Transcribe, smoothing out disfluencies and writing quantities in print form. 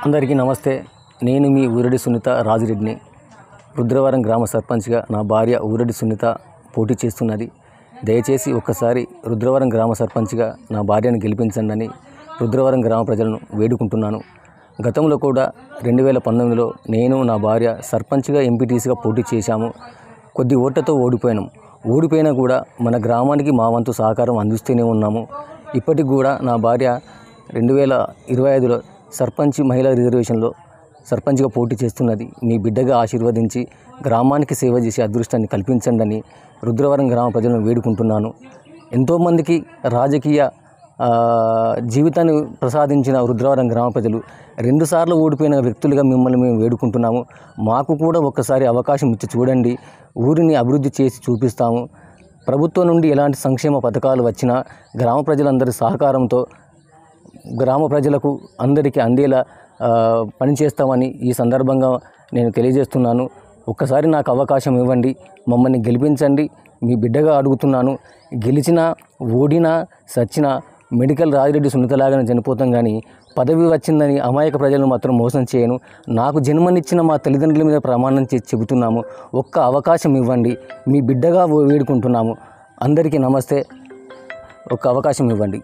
అందరికీ నమస్తే. నేను మీ ఊరడి సునీత రాజిరెడ్డిని. రుద్రవరం గ్రామ సర్పంచ్గా నా భార్య ఊరడి సునీత పోటీ చేస్తున్నది. దయచేసి ఒక్కసారి రుద్రవరం గ్రామ సర్పంచ్గా నా భార్యను గెలిపించండి రుద్రవరం గ్రామ ప్రజలను వేడుకుంటున్నాను. గతంలో కూడా 2019లో నేను నా భార్య సర్పంచ్గా ఎంపీటీసీగా పోటీ చేశాము. కొద్ది ఓట్లతో ఓడిపోయినా కూడా మన గ్రామానికి మా వంతు సహకారం అందిస్తూనే ఉన్నాము. ఇప్పటికి కూడా నా భార్య 2025లో సర్పంచ్ మహిళా రిజర్వేషన్లో సర్పంచ్గా పోటీ చేస్తున్నది. మీ బిడ్డగా ఆశీర్వదించి గ్రామానికి సేవ చేసే అదృష్టాన్ని కల్పించండి రుద్రవరం గ్రామ ప్రజలను వేడుకుంటున్నాను. ఎంతోమందికి రాజకీయ జీవితాన్ని ప్రసాదించిన రుద్రవరం గ్రామ ప్రజలు 2 సార్లు ఓడిపోయిన వ్యక్తులుగా మిమ్మల్ని మేము వేడుకుంటున్నాము. మాకు కూడా ఒక్కసారి అవకాశం ఇచ్చి చూడండి. ఊరిని అభివృద్ధి చేసి చూపిస్తాము. ప్రభుత్వం నుండి ఎలాంటి సంక్షేమ పథకాలు వచ్చినా గ్రామ ప్రజలందరి సహకారంతో గ్రామ ప్రజలకు అందరికీ అందేలా పనిచేస్తామని ఈ సందర్భంగా నేను తెలియజేస్తున్నాను. ఒక్కసారి నాకు అవకాశం ఇవ్వండి, మమ్మల్ని గెలిపించండి. మీ బిడ్డగా అడుగుతున్నాను. గెలిచినా ఓడినా సచ్చినా మెడికల్ రాజిరెడ్డి సునీతలాగానే చనిపోతాం, కానీ పదవి వచ్చిందని అమాయక ప్రజలను మాత్రం మోసం చేయను. నాకు జన్మనిచ్చిన మా తల్లిదండ్రుల మీద ప్రమాణం చేసి చెబుతున్నాము. ఒక్క అవకాశం ఇవ్వండి, మీ బిడ్డగా వేడుకుంటున్నాము. అందరికీ నమస్తే. ఒక్క అవకాశం ఇవ్వండి.